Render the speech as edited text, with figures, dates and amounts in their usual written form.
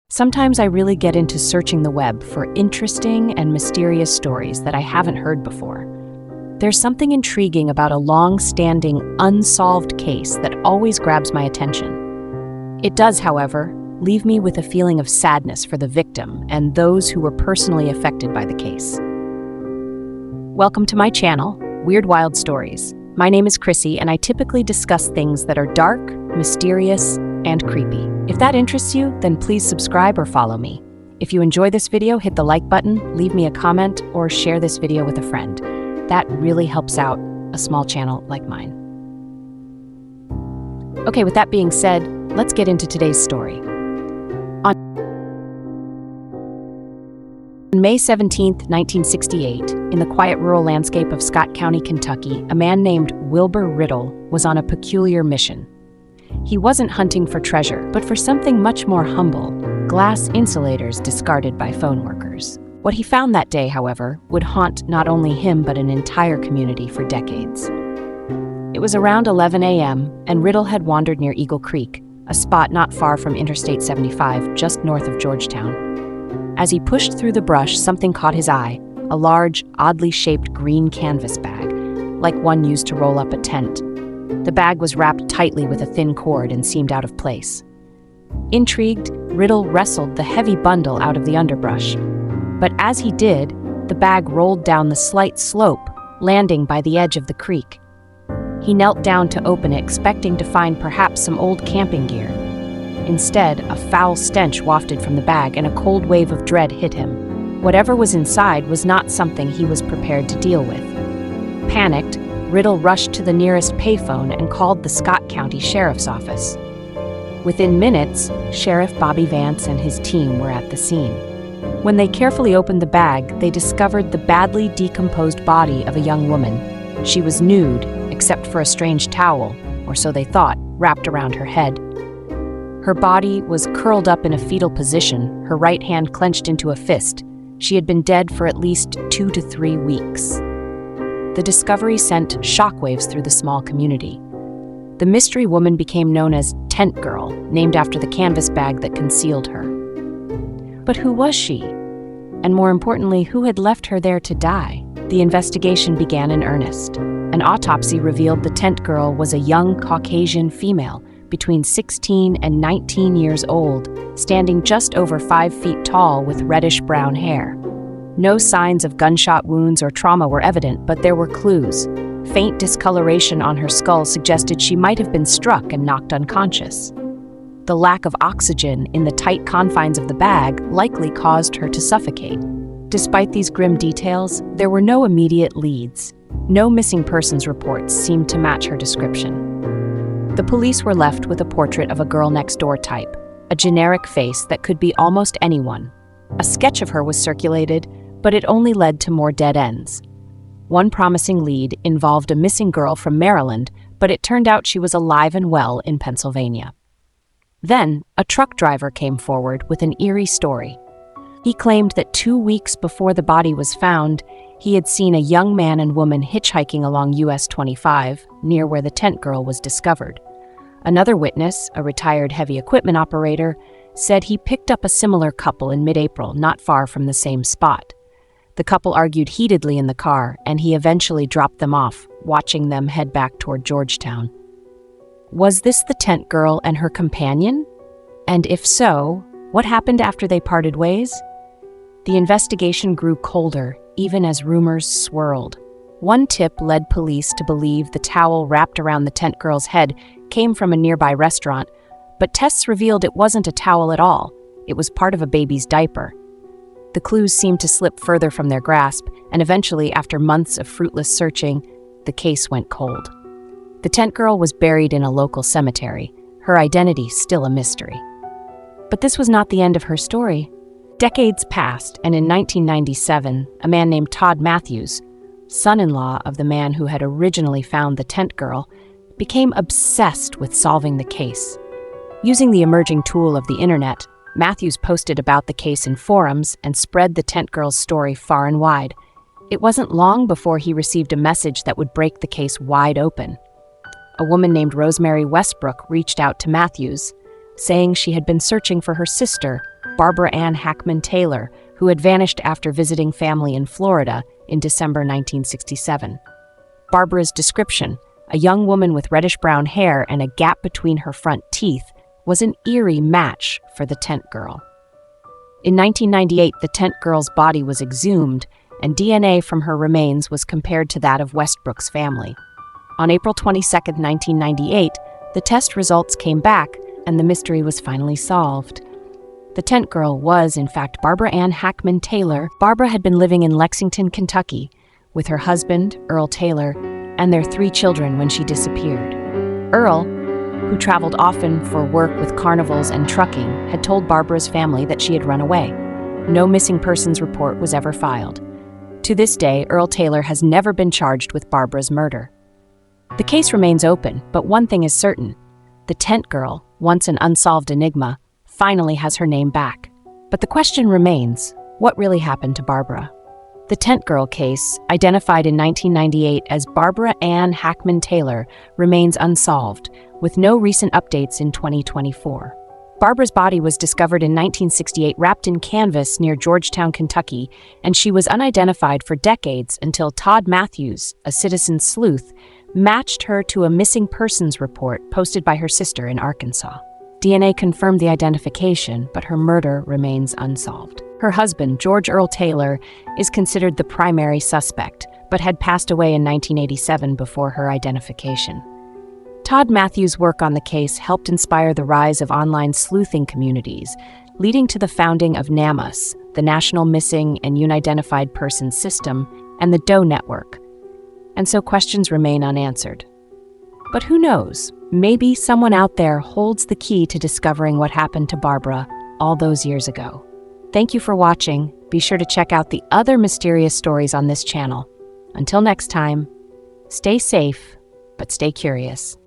Sometimes I really get into searching the web for interesting and mysterious stories that I haven't heard before. There's something intriguing about a long-standing, unsolved case that always grabs my attention. It does, however, leave me with a feeling of sadness for the victim and those who were personally affected by the case. Welcome to my channel, Weird Wild Stories. My name is Chrissy, and I typically discuss things that are dark, mysterious, and creepy. If that interests you, then please subscribe or follow me. If you enjoy this video, hit the like button, leave me a comment, or share this video with a friend. That really helps out a small channel like mine. Okay, with that being said, let's get into today's story. On May 17, 1968, in the quiet rural landscape of Scott County, Kentucky, a man named Wilbur Riddle was on a peculiar mission. He wasn't hunting for treasure, but for something much more humble: glass insulators discarded by phone workers. What he found that day, however, would haunt not only him but an entire community for decades. It was around 11 a.m., and Riddle had wandered near Eagle Creek, a spot not far from Interstate 75, just north of Georgetown. As he pushed through the brush, something caught his eye: a large, oddly shaped green canvas bag, like one used to roll up a tent. The bag was wrapped tightly with a thin cord and seemed out of place. Intrigued, Riddle wrestled the heavy bundle out of the underbrush. But as he did, the bag rolled down the slight slope, landing by the edge of the creek. He knelt down to open it, expecting to find perhaps some old camping gear. Instead, a foul stench wafted from the bag, and a cold wave of dread hit him. Whatever was inside was not something he was prepared to deal with. Panicked, Riddle rushed to the nearest payphone and called the Scott County Sheriff's Office. Within minutes, Sheriff Bobby Vance and his team were at the scene. When they carefully opened the bag, they discovered the badly decomposed body of a young woman. She was nude, except for a strange towel, or so they thought, wrapped around her head. Her body was curled up in a fetal position, her right hand clenched into a fist. She had been dead for at least 2 to 3 weeks. The discovery sent shockwaves through the small community. The mystery woman became known as Tent Girl, named after the canvas bag that concealed her. But who was she? And more importantly, who had left her there to die? The investigation began in earnest. An autopsy revealed the Tent Girl was a young Caucasian female, between 16 and 19 years old, standing just over 5 feet tall with reddish-brown hair. No signs of gunshot wounds or trauma were evident, but there were clues. Faint discoloration on her skull suggested she might have been struck and knocked unconscious. The lack of oxygen in the tight confines of the bag likely caused her to suffocate. Despite these grim details, there were no immediate leads. No missing persons reports seemed to match her description. The police were left with a portrait of a girl-next-door type, a generic face that could be almost anyone. A sketch of her was circulated, but it only led to more dead ends. One promising lead involved a missing girl from Maryland, but it turned out she was alive and well in Pennsylvania. Then, a truck driver came forward with an eerie story. He claimed that 2 weeks before the body was found, he had seen a young man and woman hitchhiking along US 25, near where the Tent Girl was discovered. Another witness, a retired heavy equipment operator, said he picked up a similar couple in mid-April, not far from the same spot. The couple argued heatedly in the car, and he eventually dropped them off, watching them head back toward Georgetown. Was this the Tent Girl and her companion? And if so, what happened after they parted ways? The investigation grew colder, even as rumors swirled. One tip led police to believe the towel wrapped around the Tent Girl's head came from a nearby restaurant, but tests revealed it wasn't a towel at all. It was part of a baby's diaper. The clues seemed to slip further from their grasp, and eventually, after months of fruitless searching, the case went cold. The Tent Girl was buried in a local cemetery, her identity still a mystery. But this was not the end of her story. Decades passed, and in 1997, a man named Todd Matthews, son-in-law of the man who had originally found the Tent Girl, became obsessed with solving the case. Using the emerging tool of the internet, Matthews posted about the case in forums and spread the Tent Girl's story far and wide. It wasn't long before he received a message that would break the case wide open. A woman named Rosemary Westbrook reached out to Matthews, saying she had been searching for her sister, Barbara Ann Hackmann Taylor, who had vanished after visiting family in Florida in December 1967. Barbara's description, a young woman with reddish-brown hair and a gap between her front teeth, was an eerie match for the tent girl. In 1998, the tent girl's body was exhumed, and DNA from her remains was compared to that of Westbrook's family. On April 22, 1998, the test results came back, and the mystery was finally solved. The tent girl was, in fact, Barbara Ann Hackmann Taylor. Barbara had been living in Lexington, Kentucky, with her husband, Earl Taylor, and their 3 children when she disappeared. Earl, who traveled often for work with carnivals and trucking, had told Barbara's family that she had run away. No missing persons report was ever filed. To this day, Earl Taylor has never been charged with Barbara's murder. The case remains open, but one thing is certain. The tent girl, once an unsolved enigma, finally has her name back. But the question remains, what really happened to Barbara? The tent girl case, identified in 1998 as Barbara Ann Hackmann Taylor, remains unsolved, with no recent updates in 2024. Barbara's body was discovered in 1968 wrapped in canvas near Georgetown, Kentucky, and she was unidentified for decades until Todd Matthews, a citizen sleuth, matched her to a missing persons report posted by her sister in Arkansas. DNA confirmed the identification, but her murder remains unsolved. Her husband, George Earl Taylor, is considered the primary suspect, but had passed away in 1987 before her identification. Todd Matthews' work on the case helped inspire the rise of online sleuthing communities, leading to the founding of NamUs, the National Missing and Unidentified Persons System, and the DOE Network. And so questions remain unanswered. But who knows? Maybe someone out there holds the key to discovering what happened to Barbara all those years ago. Thank you for watching. Be sure to check out the other mysterious stories on this channel. Until next time, stay safe, but stay curious.